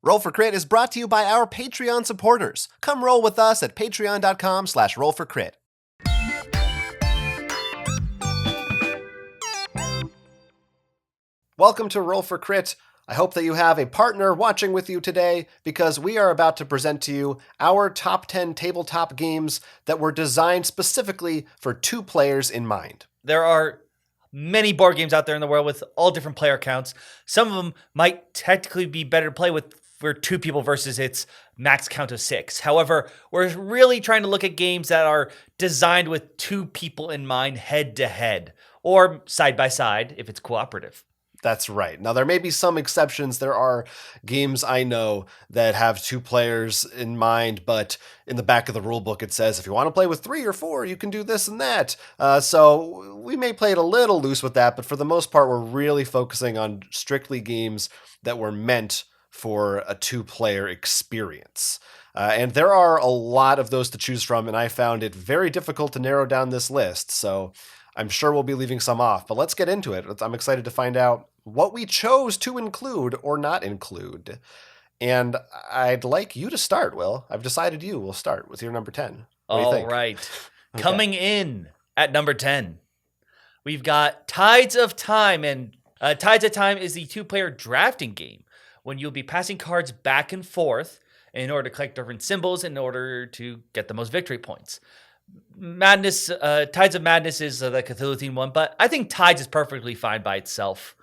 Roll for Crit is brought to you by our Patreon supporters. Come roll with us at patreon.com/rollforcrit. Welcome to Roll for Crit. I hope that you have a partner watching with you today because we are about to present to you our top 10 tabletop games that were designed specifically for 2 players in mind. There are many board games out there in the world with all different player counts. Some of them might technically be better to play with for 2 people versus its max count of 6. However, we're really trying to look at games that are designed with 2 people in mind head to head or side by side if it's cooperative. That's right. Now, there may be some exceptions. There are games I know that have 2 players in mind, but in the back of the rule book, it says if you want to play with 3 or 4, you can do this and that. So we may play it a little loose with that, but for the most part, we're really focusing on strictly games that were meant for a 2-player experience. And there are a lot of those to choose from, and I found it very difficult to narrow down this list. So I'm sure we'll be leaving some off, but let's get into it. I'm excited to find out what we chose to include or not include. And I'd like you to start, Will. I've decided you will start with your number 10. What do you think? All right. Okay. Coming in at number 10, we've got Tides of Time. And Tides of Time is the 2-player drafting game when you'll be passing cards back and forth in order to collect different symbols in order to get the most victory points. Tides of Madness is the Cthulhu themed one, but I think Tides is perfectly fine by itself,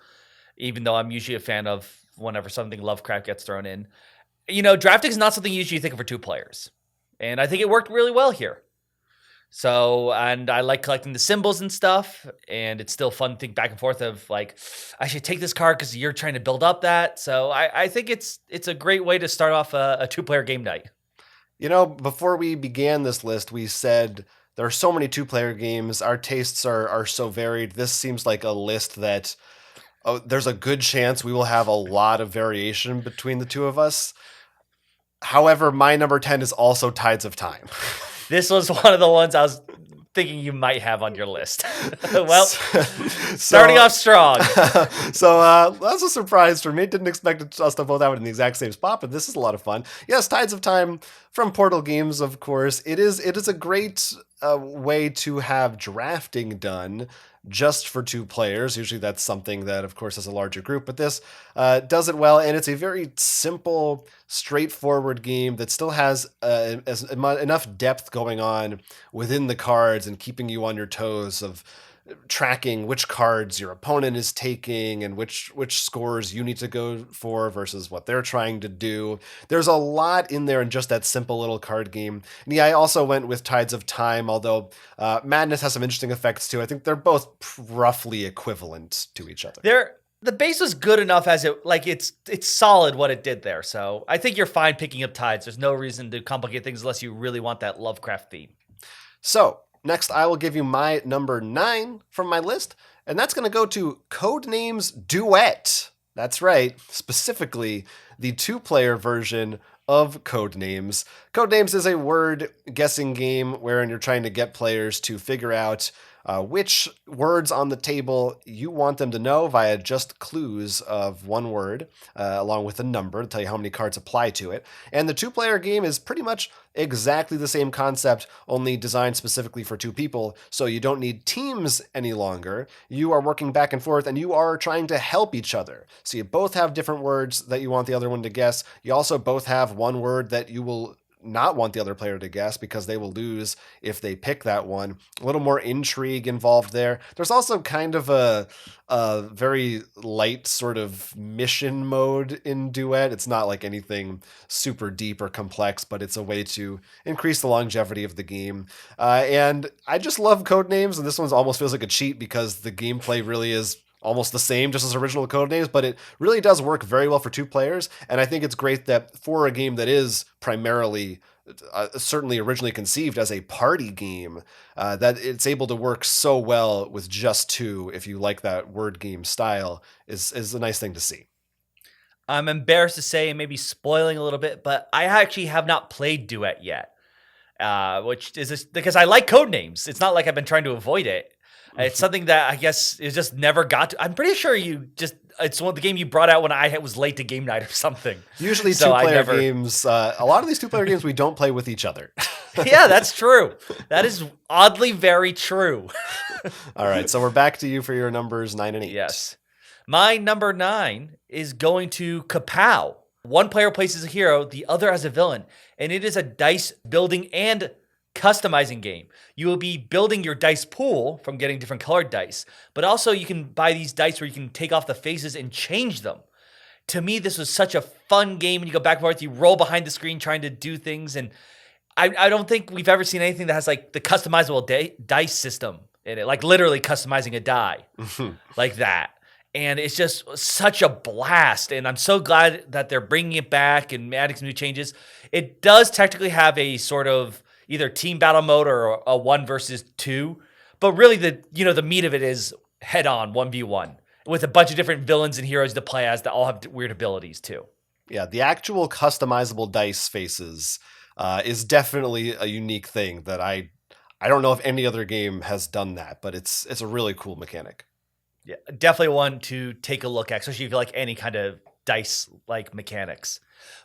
even though I'm usually a fan of whenever something Lovecraft gets thrown in. You know, drafting is not something you usually think of for 2 players, and I think it worked really well here. So, and I like collecting the symbols and stuff, and it's still fun to think back and forth of like, I should take this card because you're trying to build up that. So I think it's a great way to start off a 2-player game night. You know, before we began this list, we said there are so many 2-player games. Our tastes are so varied. This seems like a list that there's a good chance we will have a lot of variation between the 2 of us. However, my number 10 is also Tides of Time. This was one of the ones I was thinking you might have on your list. Well, starting off strong. So that's a surprise for me. Didn't expect us to both have it in the exact same spot, but this is a lot of fun. Yes, Tides of Time from Portal Games, of course. It is a great way to have drafting done just for 2 players. Usually that's something that, of course, is a larger group, but this does it well, and it's a very simple, straightforward game that still has enough depth going on within the cards and keeping you on your toes of tracking which cards your opponent is taking and which scores you need to go for versus what they're trying to do. There's a lot in there in just that simple little card game. And yeah, I also went with Tides of Time, although Madness has some interesting effects too. I think they're both roughly equivalent to each other. The base was good enough as it's solid what it did there. So I think you're fine picking up Tides. There's no reason to complicate things unless you really want that Lovecraft theme. So next, I will give you my number 9 from my list, and that's going to go to Codenames Duet. That's right, specifically the 2-player version of Codenames. Codenames is a word guessing game wherein you're trying to get players to figure out which words on the table you want them to know via just clues of one word, along with a number to tell you how many cards apply to it. And the 2-player game is pretty much exactly the same concept, only designed specifically for 2 people, so you don't need teams any longer. You are working back and forth, and you are trying to help each other. So you both have different words that you want the other one to guess. You also both have one word that you will not want the other player to guess because they will lose if they pick that one. A little more intrigue involved there. There's also kind of a very light sort of mission mode in Duet. It's not like anything super deep or complex, but it's a way to increase the longevity of the game. And I just love Codenames, and this one almost feels like a cheat because the gameplay really is almost the same, just as original Codenames, but it really does work very well for 2 players. And I think it's great that for a game that is primarily, certainly originally conceived as a party game, that it's able to work so well with just 2, if you like that word game style, is a nice thing to see. I'm embarrassed to say, maybe spoiling a little bit, but I actually have not played Duet yet, which is because I like Codenames. It's not like I've been trying to avoid it. It's something that I guess is just never got to. I'm pretty sure it's one of the game you brought out when I was late to game night or something. Usually So I two-player never- games, a lot of these two-player games we don't play with each other. Yeah, that's true. That is oddly very true. All right, so we're back to you for your numbers 9 and 8. Yes. My number 9 is going to Kapow. One player plays as a hero, the other as a villain, and it is a dice building and customizing game. You will be building your dice pool from getting different colored dice, but also you can buy these dice where you can take off the faces and change them. To me, this was such a fun game when you go back and forth, you roll behind the screen trying to do things, and I don't think we've ever seen anything that has like the customizable dice system in it, like literally customizing a die like that. And it's just such a blast. And I'm so glad that they're bringing it back and adding some new changes. It does technically have a sort of either team battle mode or a 1 versus 2. But really the meat of it is head on 1v1 with a bunch of different villains and heroes to play as that all have weird abilities too. Yeah, the actual customizable dice faces is definitely a unique thing that I don't know if any other game has done that, but it's a really cool mechanic. Yeah, definitely one to take a look at, especially if you like any kind of dice-like mechanics.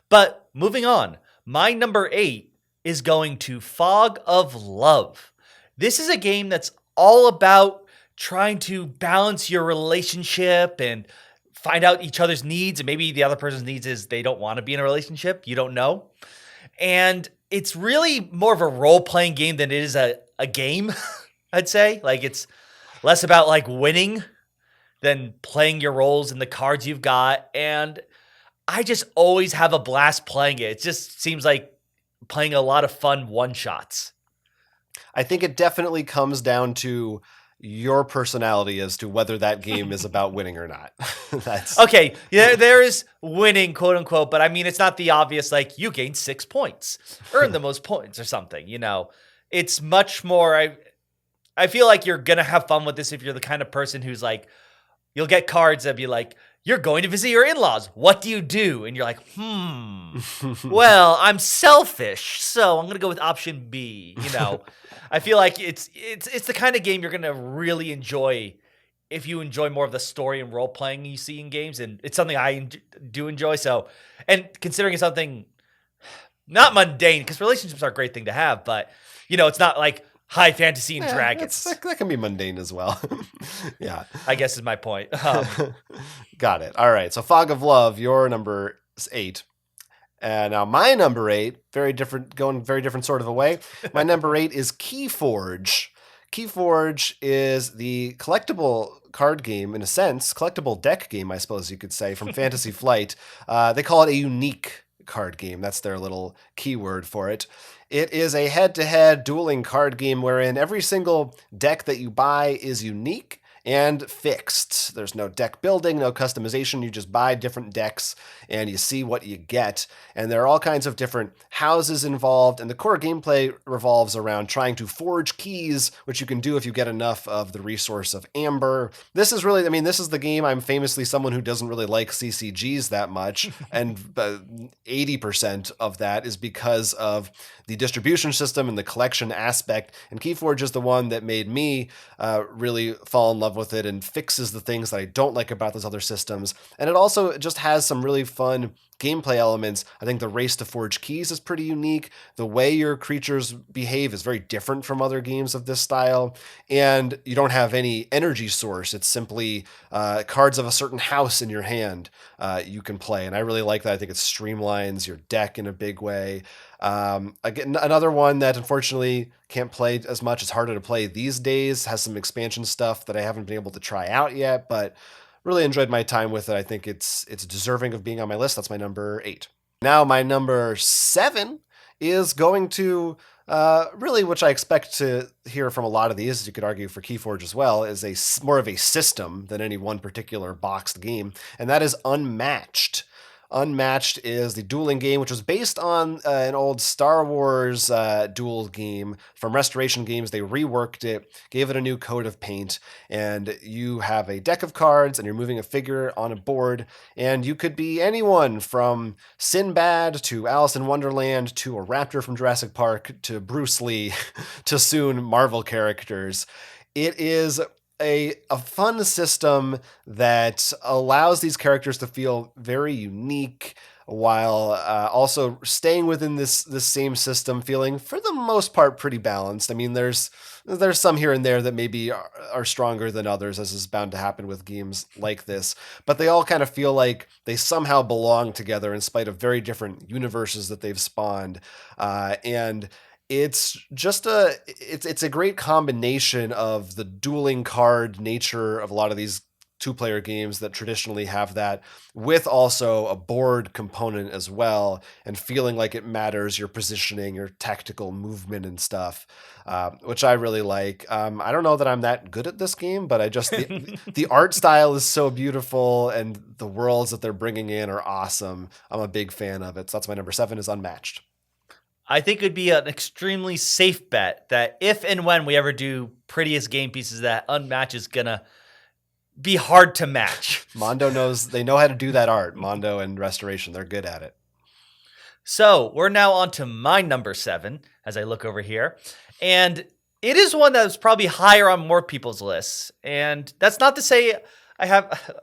But moving on, my number 8 is going to Fog of Love. This is a game that's all about trying to balance your relationship and find out each other's needs. And maybe the other person's needs is they don't want to be in a relationship. You don't know. And it's really more of a role-playing game than it is a game, I'd say. Like, it's less about like winning than playing your roles in the cards you've got. And I just always have a blast playing it. It just seems like playing a lot of fun one-shots. I think it definitely comes down to your personality as to whether that game is about winning or not. That's Okay, yeah, there is winning, quote unquote, but I mean, it's not the obvious, like, you gained 6 points, earn the most points or something, you know? It's much more, I feel like you're going to have fun with this if you're the kind of person who's like, you'll get cards that be like, you're going to visit your in-laws. What do you do? And you're like, well, I'm selfish, so I'm going to go with option B, you know? I feel like it's the kind of game you're going to really enjoy if you enjoy more of the story and role-playing you see in games, and it's something I do enjoy, so, and considering it's something not mundane, because relationships are a great thing to have, but, you know, it's not like high fantasy and dragons. That can be mundane as well. Yeah. I guess is my point. Got it. All right. So Fog of Love, your number 8. And now my number 8, going very different sort of a way. My number 8 is KeyForge. KeyForge is the collectible card game, in a sense, collectible deck game, I suppose you could say, from Fantasy Flight. They call it a unique card game. That's their little keyword for it. It is a head-to-head dueling card game wherein every single deck that you buy is unique and fixed. There's no deck building, no customization. You just buy different decks and you see what you get. And there are all kinds of different houses involved, and the core gameplay revolves around trying to forge keys, which you can do if you get enough of the resource of amber. This is the game. I'm famously someone who doesn't really like CCGs that much, and 80% of that is because of the distribution system and the collection aspect, and KeyForge is the one that made me really fall in love with it and fixes the things that I don't like about those other systems. And it also just has some really fun gameplay elements. I think the race to forge keys is pretty unique. The way your creatures behave is very different from other games of this style. And you don't have any energy source. It's simply cards of a certain house in your hand you can play. And I really like that. I think it streamlines your deck in a big way. Again, another one that unfortunately can't play as much. It's harder to play these days. Has some expansion stuff that I haven't been able to try out yet, but really enjoyed my time with it. I think it's deserving of being on my list. That's my number 8. Now my number 7 is going to really, which I expect to hear from a lot of these, you could argue for KeyForge as well, is more of a system than any one particular boxed game, and that is Unmatched. Unmatched is the dueling game, which was based on an old Star Wars duel game from Restoration Games. They reworked it, gave it a new coat of paint, and you have a deck of cards, and you're moving a figure on a board, and you could be anyone from Sinbad to Alice in Wonderland to a raptor from Jurassic Park to Bruce Lee to soon Marvel characters. It is a fun system that allows these characters to feel very unique while also staying within this same system, feeling for the most part pretty balanced. I mean, there's some here and there that maybe are stronger than others, as is bound to happen with games like this, but they all kind of feel like they somehow belong together in spite of very different universes that they've spawned, and it's just it's a great combination of the dueling card nature of a lot of these two-player games that traditionally have that, with also a board component as well, and feeling like it matters your positioning, your tactical movement and stuff, which I really like. I don't know that I'm that good at this game, but the art style is so beautiful, and the worlds that they're bringing in are awesome. I'm a big fan of it. So that's my number 7 is Unmatched. I think it would be an extremely safe bet that if and when we ever do prettiest game pieces, that Unmatched is going to be hard to match. Mondo they know how to do that art. Mondo and Restoration, they're good at it. So we're now on to my number 7 as I look over here. And it is one that's probably higher on more people's lists. And that's not to say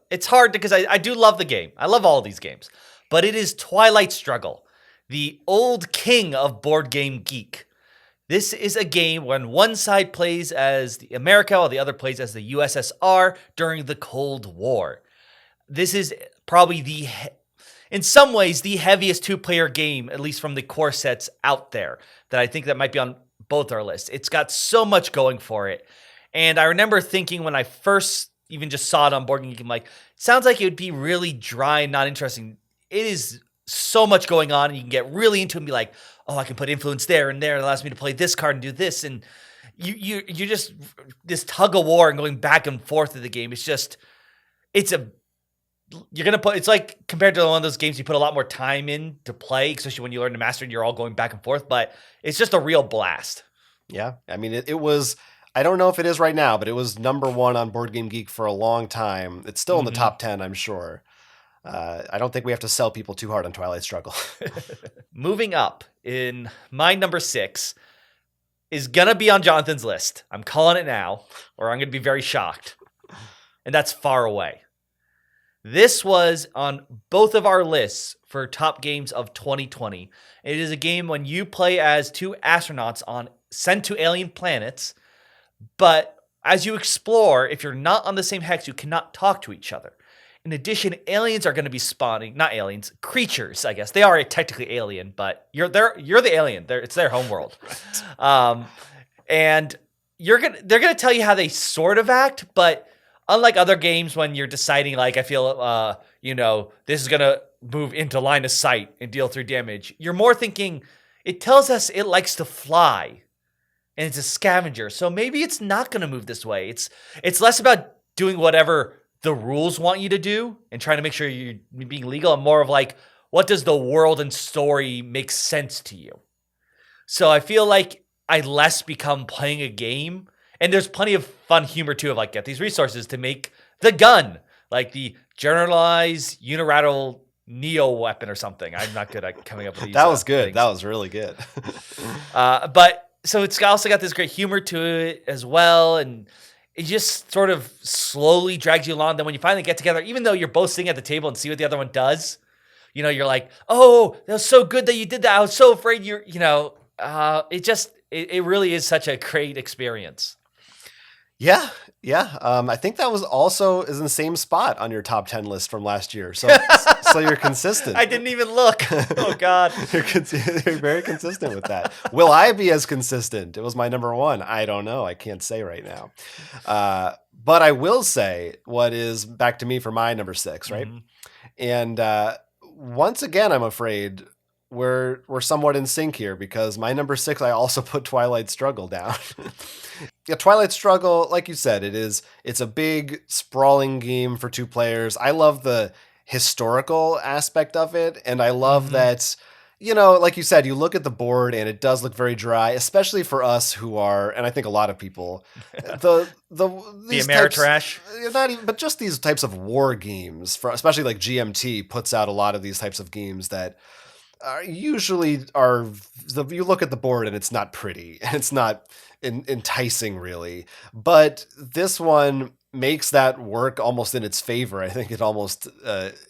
it's hard because I do love the game. I love all of these games. But it is Twilight Struggle, the old king of Board Game Geek. This is a game when one side plays as the America while the other plays as the USSR during the Cold War. This is probably in some ways, the heaviest two-player game, at least from the core sets out there, that I think that might be on both our lists. It's got so much going for it. And I remember thinking when I first even just saw it on Board Game Geek, I'm like, sounds like it would be really dry and not interesting. It is so much going on, and you can get really into it and be like, oh, I can put influence there and there. It allows me to play this card and do this. And you just, this tug of war and going back and forth of the game. It's like compared to one of those games you put a lot more time in to play, especially when you learn to master and you're all going back and forth, but it's just a real blast. Yeah. I mean, it was, I don't know if it is right now, but it was number 1 on Board Game Geek for a long time. It's still in the top 10, I'm sure. I don't think we have to sell people too hard on Twilight Struggle. Moving up, in my number 6 is going to be on Jonathan's list. I'm calling it now, or I'm going to be very shocked. And that's Far Away. This was on both of our lists for top games of 2020. It is a game when you play as 2 astronauts sent to alien planets, but as you explore, if you're not on the same hex, you cannot talk to each other. In addition, aliens are going to be spawning, not aliens, creatures, I guess. They are technically alien, but you're the alien. It's their homeworld. And they're going to tell you how they sort of act, but unlike other games when you're deciding, like, I feel, this is going to move into line of sight and deal 3 damage, you're more thinking, it tells us it likes to fly, and it's a scavenger, so maybe it's not going to move this way. It's less about doing whatever the rules want you to do and trying to make sure you're being legal, and more of like, what does the world and story make sense to you? So I feel like I less become playing a game, and there's plenty of fun humor too of like, get these resources to make the gun, like the generalized unilateral neo weapon or something. I'm not good at coming up with these. That was good. Things. That was really good. But so it's also got this great humor to it as well, and it just sort of slowly drags you along. Then when you finally get together, even though you're both sitting at the table and see what the other one does, you're like, oh, that was so good that you did that. I was so afraid it really is such a great experience. Yeah. I think that is in the same spot on your top 10 list from last year. So you're consistent. I didn't even look. Oh God. You're very consistent with that. Will I be as consistent? It was my number 1. I don't know. I can't say right now. But I will say what is back to me for my number 6, right? Mm-hmm. And once again, I'm afraid we're somewhat in sync here, because my number 6, I also put Twilight Struggle down. Yeah, Twilight Struggle, like you said, it's a big sprawling game for 2 players. I love the historical aspect of it, and I love that, like you said, you look at the board and it does look very dry, especially for us who are, and I think a lot of people, the Ameritrash, not even, but just these types of war games, especially like GMT puts out a lot of these types of games that usually you look at the board and it's not pretty and it's not enticing really, but this one makes that work almost in its favor. I think it almost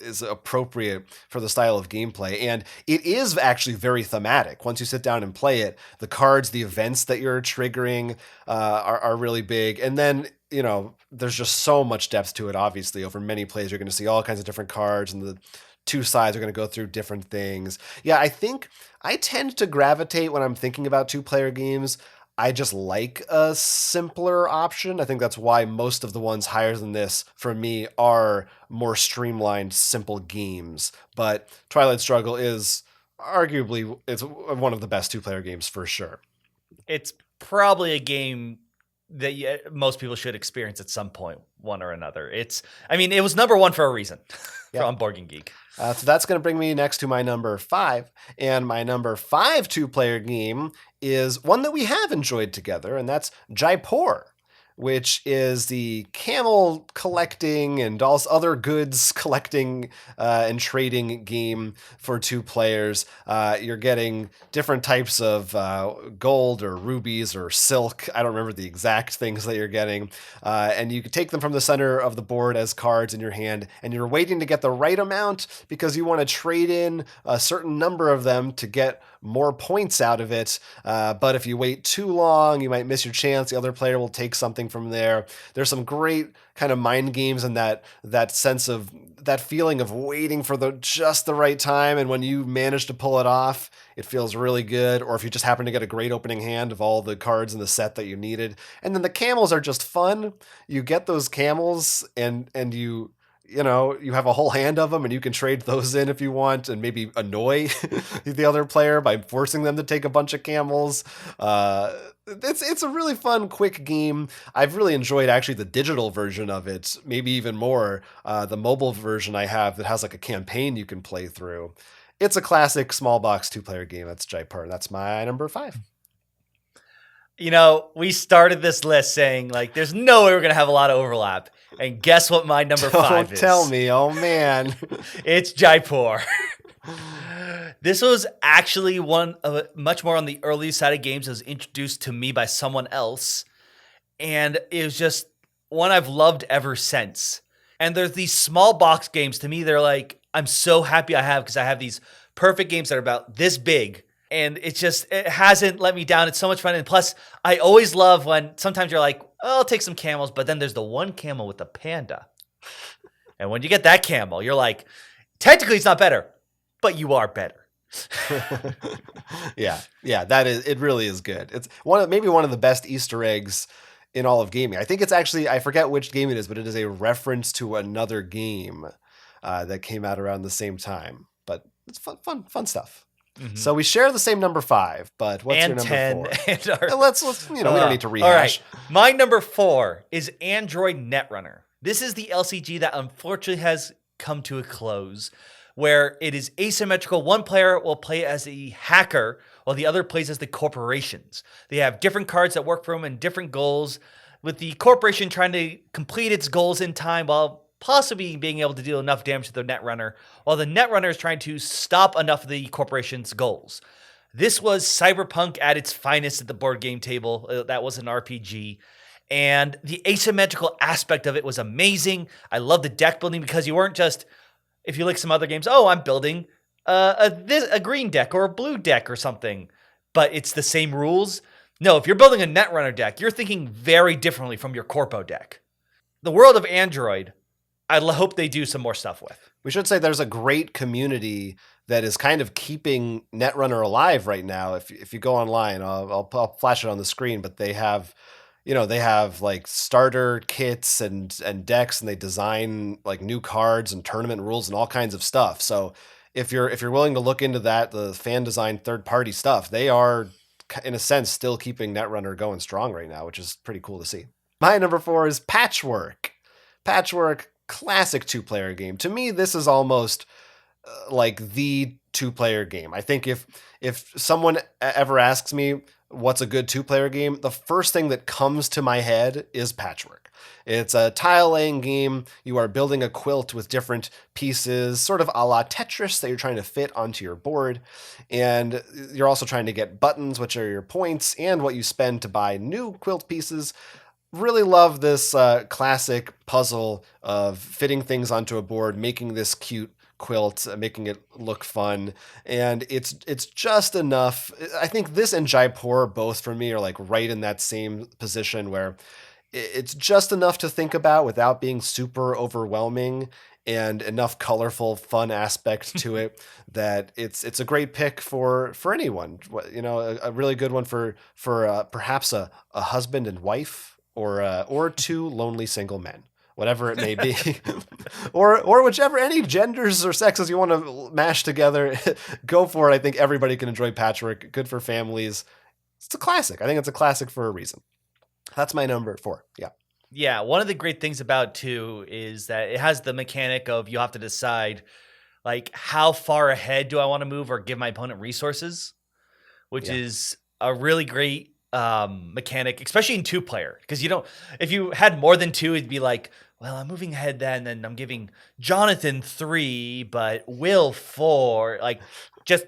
is appropriate for the style of gameplay, and it is actually very thematic. Once you sit down and play it, the cards, the events that you're triggering are really big, and then there's just so much depth to it. Obviously, over many plays, you're going to see all kinds of different cards, and the two sides are going to go through different things. Yeah, I think I tend to gravitate when I'm thinking about two-player games. I just like a simpler option. I think that's why most of the ones higher than this for me are more streamlined, simple games. But Twilight Struggle is arguably it's one of the best two-player games for sure. It's probably a game that most people should experience at some point, one or another. It was number one for a reason from Board Game Geek. So that's going to bring me next to my number 5. And my number 5 two-player game is one that we have enjoyed together, and that's Jaipur, which is the camel collecting and all other goods collecting and trading game for 2 players. You're getting different types of gold or rubies or silk. I don't remember the exact things that you're getting. And you can take them from the center of the board as cards in your hand, and you're waiting to get the right amount because you want to trade in a certain number of them to get more points out of it. But if you wait too long, you might miss your chance. The other player will take something from there. There's some great kind of mind games and that sense of that feeling of waiting for just the right time. And when you manage to pull it off, it feels really good. Or if you just happen to get a great opening hand of all the cards in the set that you needed. And then the camels are just fun. You get those camels and you have a whole hand of them and you can trade those in if you want and maybe annoy the other player by forcing them to take a bunch of camels. It's a really fun, quick game. I've really enjoyed actually the digital version of it, maybe even more. The mobile version I have that has like a campaign you can play through. It's a classic small box 2-player game. That's Jaipur. That's my number 5. We started this list saying, like, there's no way we're going to have a lot of overlap. And guess what my number 5 is? Don't tell me. Oh, man. It's Jaipur. This was actually one of much more on the early side of games that was introduced to me by someone else. And it was just one I've loved ever since. And there's these small box games. To me, they're like, I'm so happy I have because I have these perfect games that are about this big. And it hasn't let me down. It's so much fun. And plus, I always love when sometimes you're like, oh, I'll take some camels. But then there's the one camel with the panda. And when you get that camel, you're like, technically it's not better, but you are better. Yeah, it really is good. It's maybe one of the best Easter eggs in all of gaming. I think it's actually, I forget which game it is, but it is a reference to another game that came out around the same time. But it's fun stuff. Mm-hmm. So we share the same number 5, but what's your number 10 4? And our, let's we don't need to rehash. All right, my number 4 is Android Netrunner. This is the LCG that unfortunately has come to a close, where it is asymmetrical. One player will play as the hacker, while the other plays as the corporations. They have different cards that work for them and different goals, with the corporation trying to complete its goals in time while possibly being able to deal enough damage to the Netrunner, while the Netrunner is trying to stop enough of the corporation's goals. This was Cyberpunk at its finest at the board game table. That was an RPG. And the asymmetrical aspect of it was amazing. I love the deck building because you weren't just, if you like some other games, oh, I'm building a green deck or a blue deck or something, but it's the same rules. No, if you're building a Netrunner deck, you're thinking very differently from your Corpo deck. The world of Android, I hope they do some more stuff with. We should say there's a great community that is kind of keeping Netrunner alive right now. If you go online, I'll flash it on the screen, but they have, they have like starter kits and decks, and they design like new cards and tournament rules and all kinds of stuff. So if you're willing to look into that, the fan designed third party stuff, they are in a sense still keeping Netrunner going strong right now, which is pretty cool to see. My number 4 is Patchwork. Patchwork, classic 2-player game. To me, this is almost like the 2-player game. I think if someone ever asks me what's a good 2-player game, the first thing that comes to my head is Patchwork. It's a tile laying game. You are building a quilt with different pieces, sort of a la Tetris, that you're trying to fit onto your board. And you're also trying to get buttons, which are your points, and what you spend to buy new quilt pieces. Really love this classic puzzle of fitting things onto a board, making this cute quilt, making it look fun, and it's just enough. I think this and Jaipur both for me are like right in that same position where it's just enough to think about without being super overwhelming, and enough colorful, fun aspect to it that it's a great pick for anyone. A really good one for perhaps a husband and wife, or two lonely single men, whatever it may be, or whichever, any genders or sexes you want to mash together, go for it. I think everybody can enjoy Patchwork. Good for families. It's a classic. I think it's a classic for a reason. That's my number 4. Yeah. Yeah, one of the great things about 2 is that it has the mechanic of you have to decide, like, how far ahead do I want to move or give my opponent resources, which is a really great mechanic, especially in 2-player, because if you had more than 2, it'd be like, well, I'm moving ahead then, and I'm giving Jonathan 3, but Will 4. Like, just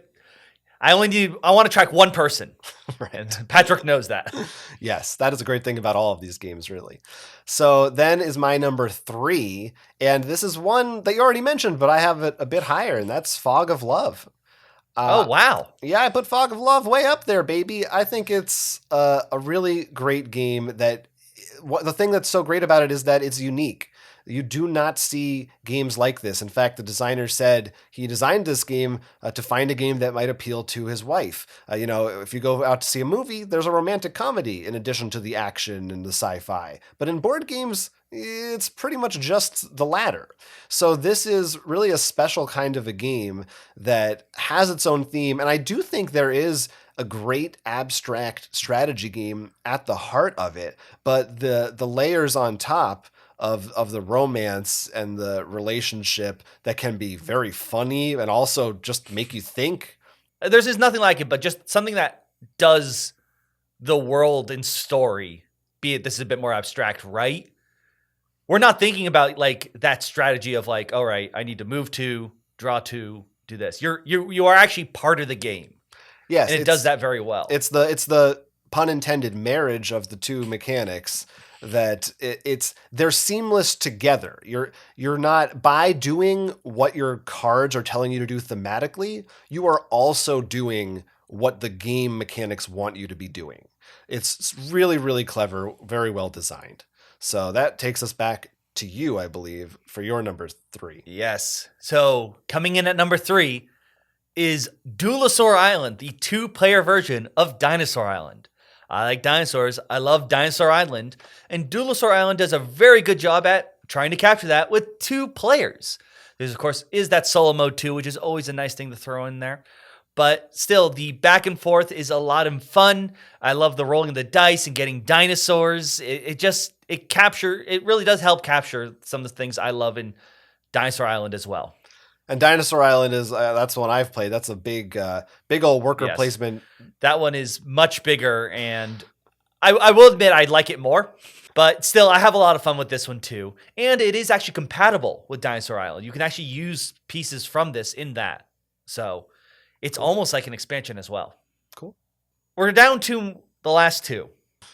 I want to track one person. Right. And Patrick knows that. Yes, that is a great thing about all of these games, really. So then is my number 3, and this is one that you already mentioned, but I have it a bit higher, and that's Fog of Love. Oh, wow. Yeah, I put Fog of Love way up there, baby. I think it's a really great game that the thing that's so great about it is that it's unique. You do not see games like this. In fact, the designer said he designed this game to find a game that might appeal to his wife. If you go out to see a movie, there's a romantic comedy in addition to the action and the sci-fi. But in board games, it's pretty much just the latter. So this is really a special kind of a game that has its own theme. And I do think there is a great abstract strategy game at the heart of it. But the layers on top of the romance and the relationship that can be very funny and also just make you think. There's just nothing like it, but just something that does the world and story, be it this is a bit more abstract, right? We're not thinking about like that strategy of like, all right, I need to move 2, draw 2, do this. You are actually part of the game. Yes, and it does that very well. It's the pun intended marriage of the 2 mechanics that they're seamless together. You're not, by doing what your cards are telling you to do thematically, you are also doing what the game mechanics want you to be doing. It's really, really clever, very well designed. So that takes us back to you, I believe, for your number 3. Yes. So coming in at number 3 is Dinosaur Island, the 2-player version of Dinosaur Island. I like dinosaurs. I love Dinosaur Island. And Dinosaur Island does a very good job at trying to capture that with 2 players. There's, of course, is that solo mode too, which is always a nice thing to throw in there. But still, the back and forth is a lot of fun. I love the rolling of the dice and getting dinosaurs. It really does help capture some of the things I love in Dinosaur Island as well. And Dinosaur Island is that's one I've played. That's a big old worker placement. That one is much bigger, and I will admit I like it more. But still, I have a lot of fun with this one too. And it is actually compatible with Dinosaur Island. You can actually use pieces from this in that. So it's almost like an expansion as well. Cool. We're down to the last 2.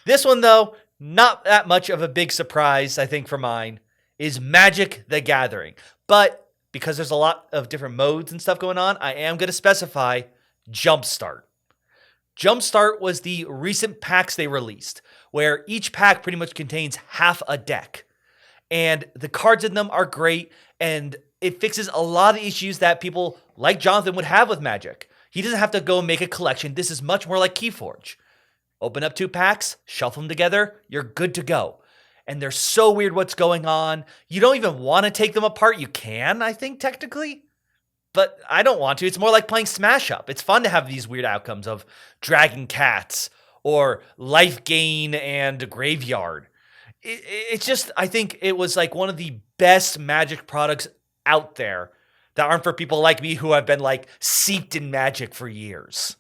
This one, though, not that much of a big surprise, I think, for mine, is Magic the Gathering. But because there's a lot of different modes and stuff going on, I am going to specify Jumpstart. Jumpstart was the recent packs they released, where each pack pretty much contains half a deck. And the cards in them are great, and it fixes a lot of issues that people like Jonathan would have with Magic. He doesn't have to go and make a collection. This is much more like KeyForge. Open up 2 packs, shuffle them together, you're good to go. And they're so weird what's going on. You don't even want to take them apart. You can, I think, technically. But I don't want to. It's more like playing Smash Up. It's fun to have these weird outcomes of Dragon Cats or Life Gain and Graveyard. It's just, I think it was like one of the best Magic products out there that aren't for people like me who have been like seeped in Magic for years.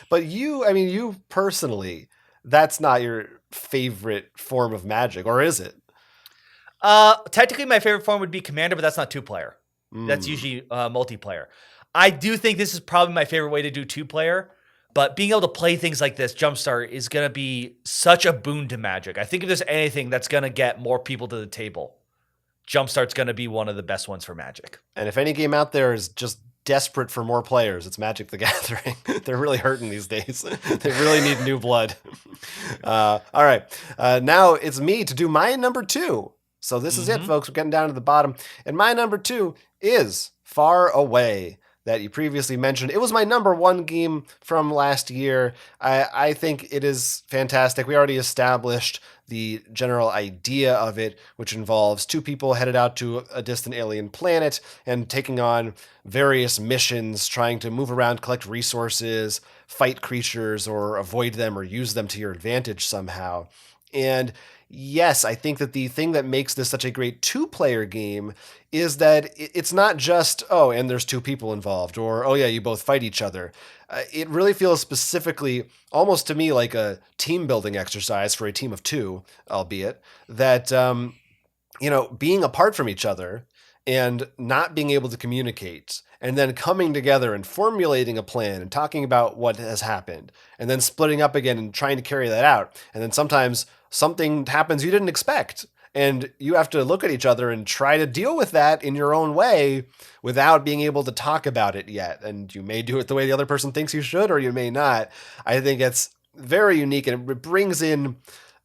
But you personally, that's not your favorite form of Magic, or is it? Technically, my favorite form would be Commander, but that's not 2-player. That's usually multiplayer. I do think this is probably my favorite way to do 2-player, but being able to play things like this, Jumpstart, is going to be such a boon to Magic. I think if there's anything that's going to get more people to the table, Jumpstart's going to be one of the best ones for Magic. And if any game out there is just desperate for more players, it's Magic the Gathering. They're really hurting these days. They really need new blood. All right. Now it's me to do my number 2. So this is it, folks. We're getting down to the bottom. And my number 2 is Far Away, that you previously mentioned. It was my number 1 game from last year. I think it is fantastic. We already established the general idea of it, which involves 2 people headed out to a distant alien planet and taking on various missions, trying to move around, collect resources, fight creatures, or avoid them or use them to your advantage somehow. And yes, I think that the thing that makes this such a great 2-player game is that it's not just, oh, and there's 2 people involved, or, oh yeah, you both fight each other. It really feels specifically, almost to me, like a team building exercise for a team of 2, albeit, that, being apart from each other and not being able to communicate, and then coming together and formulating a plan and talking about what has happened, and then splitting up again and trying to carry that out. And then sometimes something happens you didn't expect, and you have to look at each other and try to deal with that in your own way without being able to talk about it yet. And you may do it the way the other person thinks you should, or you may not. I think it's very unique, and it brings in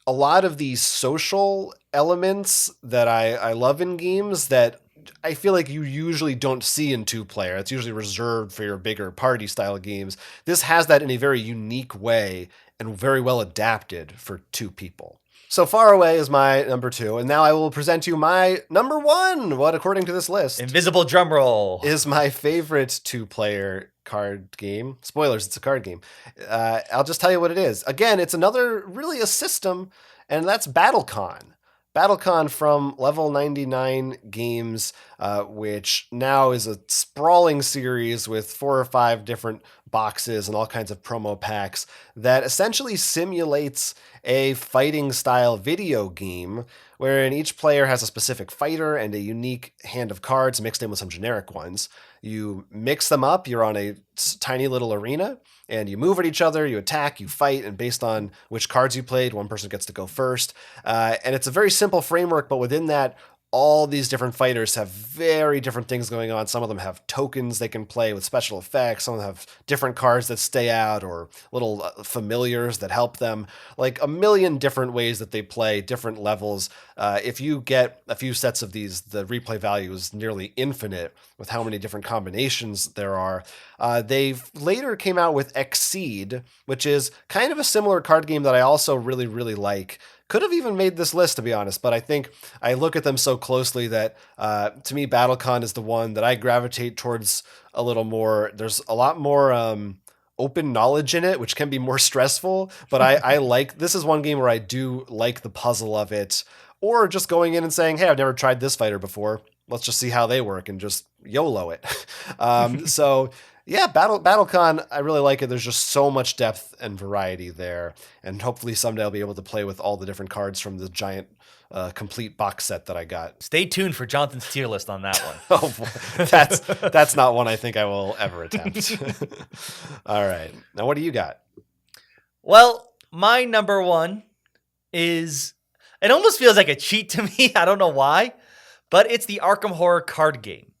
a lot of these social elements that I love in games that I feel like you usually don't see in 2-player. It's usually reserved for your bigger party style games. This has that in a very unique way and very well adapted for 2 people. So Far Away is my number 2, and now I will present you my number 1, what according to this list Invisible drum roll is my favorite 2-player card game. Spoilers, it's a card game. I'll just tell you what it is. Again, it's really a system, and that's BattleCON. BattleCON from Level 99 Games, which now is a sprawling series with 4 or 5 different boxes and all kinds of promo packs that essentially simulates a fighting style video game wherein each player has a specific fighter and a unique hand of cards mixed in with some generic ones. You mix them up, you're on a tiny little arena, and you move at each other, you attack, you fight, and based on which cards you played, one person gets to go first. And it's a very simple framework, but within that, all these different fighters have very different things going on. Some of them have tokens they can play with special effects. Some of them have different cards that stay out or little familiars that help them. Like a million different ways that they play, different levels. If you get a few sets of these, the replay value is nearly infinite with how many different combinations there are. They later came out with Exceed, which is kind of a similar card game that I also really, really like. Could have even made this list, to be honest, but I think I look at them so closely that to me, BattleCon is the one that I gravitate towards a little more. There's a lot more open knowledge in it, which can be more stressful, but I like, this is one game where I do like the puzzle of it, or just going in and saying, hey, I've never tried this fighter before. Let's just see how they work and just YOLO it. So yeah, BattleCon, I really like it. There's just so much depth and variety there. And hopefully someday I'll be able to play with all the different cards from the giant complete box set that I got. Stay tuned for Jonathan's tier list on that one. Oh, boy. That's not one I think I will ever attempt. All right. Now, what do you got? Well, my number 1 is, it almost feels like a cheat to me. I don't know why, but it's the Arkham Horror card game.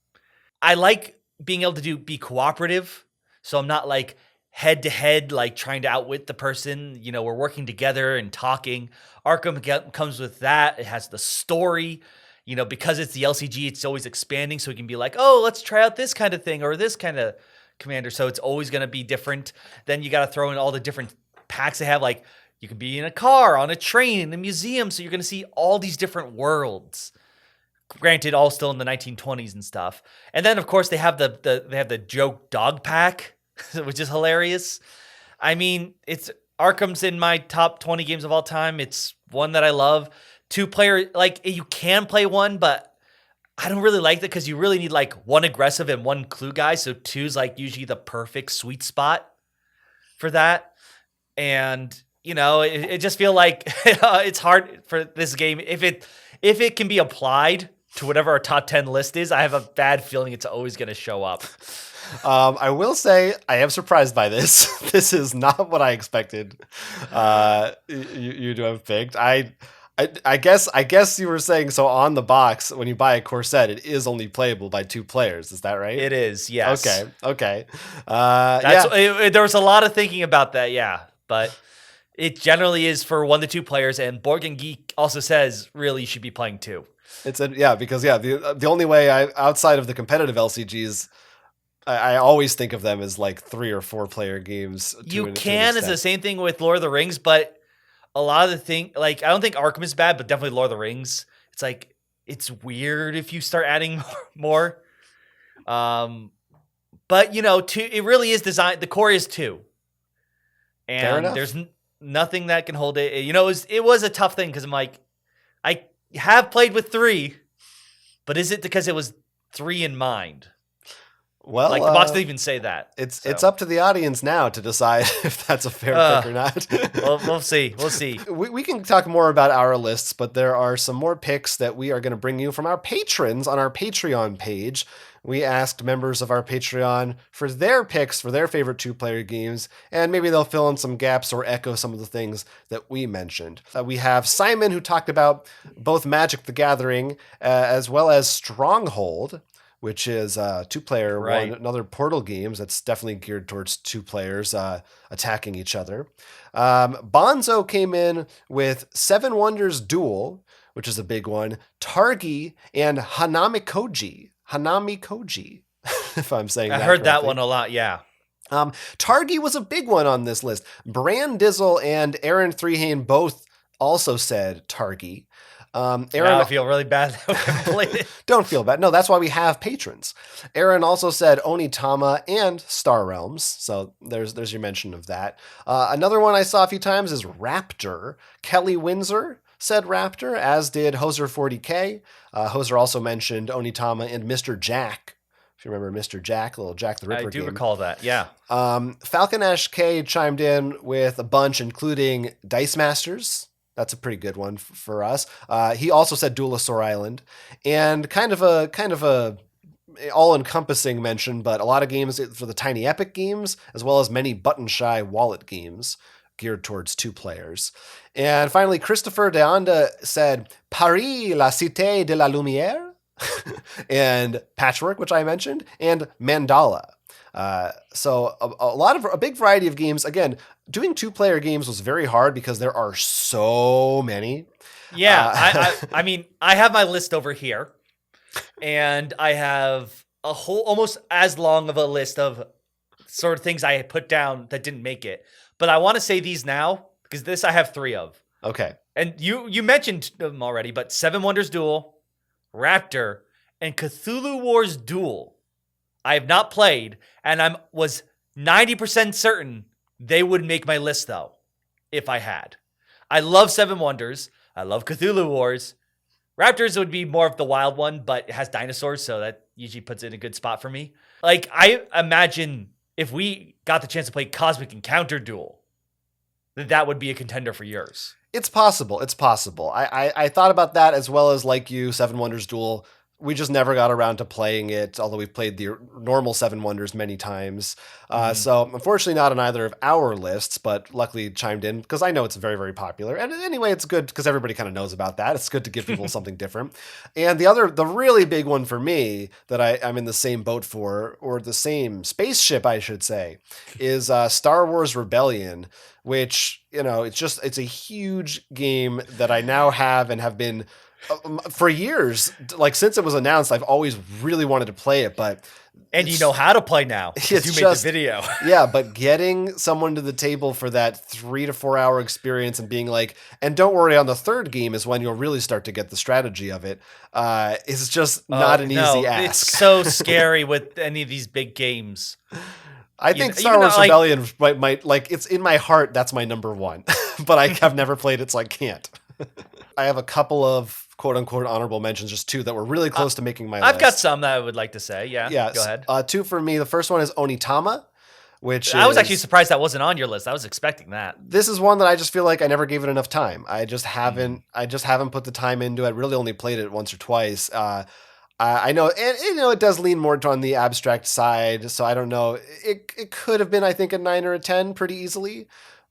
I like being able to be cooperative, so I'm not like head to head, like trying to outwit the person. You know, we're working together and talking. Arkham comes with that. It has the story. You know, because it's the LCG, it's always expanding, so it can be like, oh, let's try out this kind of thing or this kind of commander. So it's always going to be different. Then you got to throw in all the different packs they have. Like you can be in a car, on a train, in a museum, so you're going to see all these different worlds. Granted, all still in the 1920s and stuff. And then, of course, they have the joke dog pack, which is hilarious. I mean, Arkham's in my top 20 games of all time. It's one that I love. 2-player, like you can play one, but I don't really like that because you really need like one aggressive and one clue guy. So 2's like usually the perfect sweet spot for that. And it just feel like it's hard for this game. If it can be applied to whatever our top 10 list is, I have a bad feeling it's always going to show up. I will say I am surprised by this. This is not what I expected you to have picked. I guess you were saying so on the box when you buy a core set, it is only playable by 2 players. Is that right? It is, yes. Okay. There was a lot of thinking about that, yeah. But it generally is for 1 to 2 players, and Borg and Geek also says really you should be playing 2. Because the only way outside of the competitive LCGs, I always think of them as like 3 or 4 player games. It's the same thing with Lord of the Rings, but a lot of the thing, like I don't think Arkham is bad, but definitely Lord of the Rings. It's like it's weird if you start adding more. But 2. It really is designed. The core is 2, and there's nothing that can hold it. It was a tough thing because I'm like, I have played with 3, but is it because it was 3 in mind? Well, the box didn't even say that. It's up to the audience now to decide if that's a fair pick or not. We'll see. We'll see. We can talk more about our lists, but there are some more picks that we are going to bring you from our patrons on our Patreon page. We asked members of our Patreon for their picks for their favorite 2-player games, and maybe they'll fill in some gaps or echo some of the things that we mentioned. We have Simon, who talked about both Magic the Gathering as well as Stronghold, which is 2-player, right. Another Portal games that's definitely geared towards 2 players attacking each other. Bonzo came in with 7 Wonders Duel, which is a big one, Targi, and Hanami Koji, if I'm saying that I heard correctly. that one a lot, yeah. Targi was a big one on this list. Bran Dizzle and Aaron Threehane both also said Targi. Aaron, I feel really bad that we haven't played it. Don't feel bad. No, that's why we have patrons. Aaron also said Onitama and Star Realms, so there's your mention of that. Another one I saw a few times is Raptor. Kelly Windsor said Raptor, as did Hoser 40K. Hoser also mentioned Onitama and Mr. Jack. If you remember Mr. Jack, little Jack the Ripper game. I do recall that, yeah. Falcon Ash K chimed in with a bunch, including Dice Masters. That's a pretty good one for us. He also said Dinosaur Island, and kind of a all-encompassing mention, but a lot of games for the Tiny Epic games, as well as many button-shy wallet games geared towards 2 players. And finally, Christopher Deanda said Paris, la cité de la lumière, and Patchwork, which I mentioned, and Mandala. So a big variety of games. Again, doing 2-player games was very hard because there are so many. Yeah, I mean, I have my list over here, and I have a whole almost as long of a list of sort of things I put down that didn't make it. But I want to say these now because this I have 3 of. Okay. And you mentioned them already, but 7 Wonders Duel, Raptor, and Cthulhu Wars Duel. I have not played, and I was 90% certain they would make my list, though, if I had. I love 7 Wonders. I love Cthulhu Wars. Raptors would be more of the wild one, but it has dinosaurs, so that usually puts it in a good spot for me. Like, I imagine if we got the chance to play Cosmic Encounter Duel, that would be a contender for yours. It's possible. I thought about that as well as, like you, 7 Wonders Duel. We just never got around to playing it, although we've played the normal 7 Wonders many times. So unfortunately not on either of our lists, but luckily chimed in because I know it's very, very popular. And anyway, it's good because everybody kind of knows about that. It's good to give people something different. And the really big one for me that I'm in the same boat for, or the same spaceship, I should say, is Star Wars Rebellion, which, it's a huge game that I now have and have been for years, like since it was announced. I've always really wanted to play it, and you know how to play now. You made the video. Yeah, but getting someone to the table for that 3 to 4 hour experience and being like, and don't worry, on the 3rd game is when you'll really start to get the strategy of it. Is just not an easy ask. It's so scary with any of these big games. I think Star Wars Rebellion might it's in my heart. That's my number 1, but I have never played it, so I can't. I have a couple of quote unquote honorable mentions, just 2 that were really close to making my list. I've got some that I would like to say. Yeah. Go ahead. 2 for me. The first one is Onitama, which I was actually surprised that wasn't on your list. I was expecting that. This is one that I just feel like I never gave it enough time. I just haven't put the time into it. I really only played it once or twice. I know, and it does lean more on the abstract side, so I don't know. It could have been, I think, a 9 or a 10 pretty easily,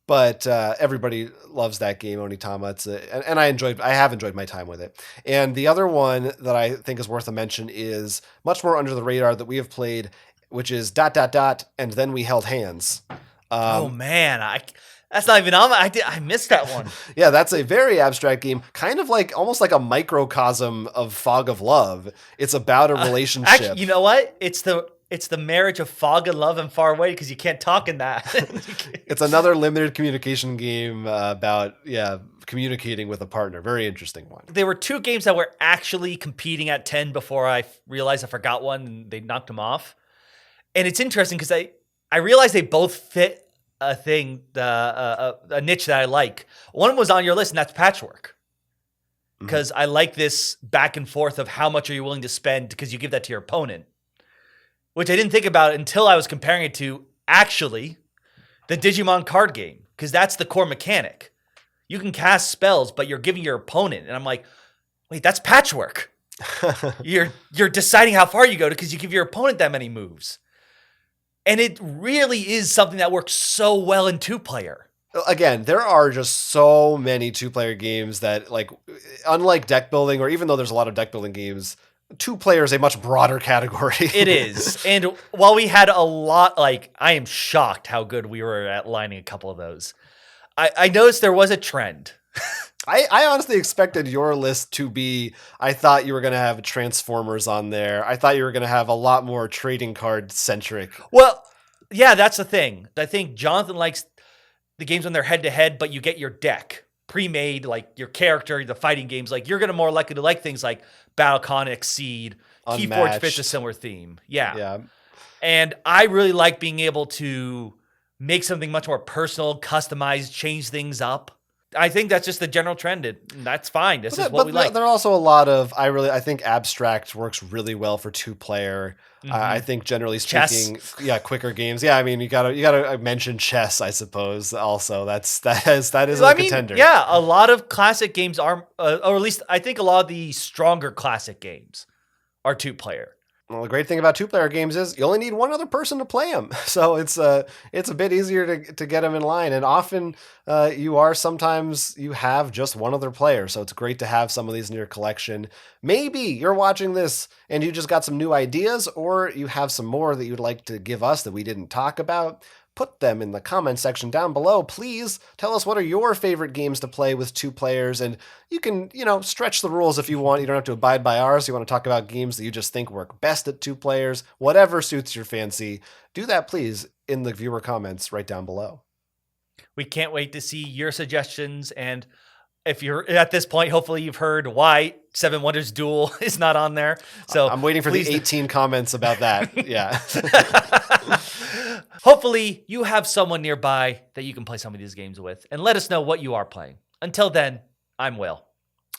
but everybody loves that game, Onitama. And I have enjoyed my time with it. And the other one that I think is worth a mention is much more under the radar that we have played, which is ... and then we held hands. Oh man, that's not even on. I missed that one. Yeah, that's a very abstract game, kind of like almost like a microcosm of Fog of Love. It's about a relationship. Actually, you know what? It's the marriage of Fog of Love and Far Away, because you can't talk in that. It's another limited communication game about communicating with a partner. Very interesting one. There were two games that were actually competing at 10 before I realized I forgot one and they knocked them off. And it's interesting because I realized they both fit a thing, a niche that I like. One was on your list, and that's Patchwork. Because I like this back and forth of how much are you willing to spend because you give that to your opponent. Which I didn't think about until I was comparing it to, actually, the Digimon card game. Because that's the core mechanic. You can cast spells, but you're giving your opponent. And I'm like, wait, that's Patchwork. You're deciding how far you go because you give your opponent that many moves. And it really is something that works so well in 2-player. Again, there are just so many 2-player games that, like, unlike deck building, or even though there's a lot of deck building games, 2-player is a much broader category. It is. And while we had a lot, like, I am shocked how good we were at lining a couple of those. I noticed there was a trend. I honestly expected your list to be, I thought you were going to have Transformers on there. I thought you were going to have a lot more trading card centric. Well, yeah, that's the thing. I think Jonathan likes the games when they're head to head, but you get your deck pre-made, like your character, the fighting games. Like you're going to more likely to like things like BattleCON, Exceed, KeyForge fits a similar theme. Yeah. And I really like being able to make something much more personal, customized, change things up. I think that's just the general trend. That's fine. This is what we like. There are also a lot of, I think abstract works really well for 2-player. I think generally speaking, chess. Quicker games. Yeah, I mean, you gotta mention chess, I suppose. Also, that is a contender. Yeah, a lot of classic games are, or at least I think a lot of the stronger classic games are 2-player. Well, the great thing about 2-player games is you only need one other person to play them. So it's a bit easier to get them in line. And often sometimes you have just one other player. So it's great to have some of these in your collection. Maybe you're watching this and you just got some new ideas, or you have some more that you'd like to give us that we didn't talk about. Put them in the comment section down below. Please tell us what are your favorite games to play with 2 players. And you can, stretch the rules if you want. You don't have to abide by ours. You want to talk about games that you just think work best at 2 players, whatever suits your fancy. Do that, please, in the viewer comments right down below. We can't wait to see your suggestions. And if you're at this point, hopefully you've heard why Seven Wonders Duel is not on there. So I'm waiting for the 18 comments about that. Yeah. Hopefully you have someone nearby that you can play some of these games with, and let us know what you are playing. Until then, I'm Will.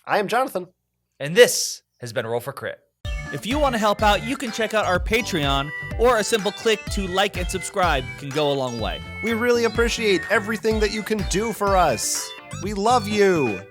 I am Jonathan. And this has been Roll for Crit. If you want to help out, you can check out our Patreon, or a simple click to like and subscribe can go a long way. We really appreciate everything that you can do for us. We love you.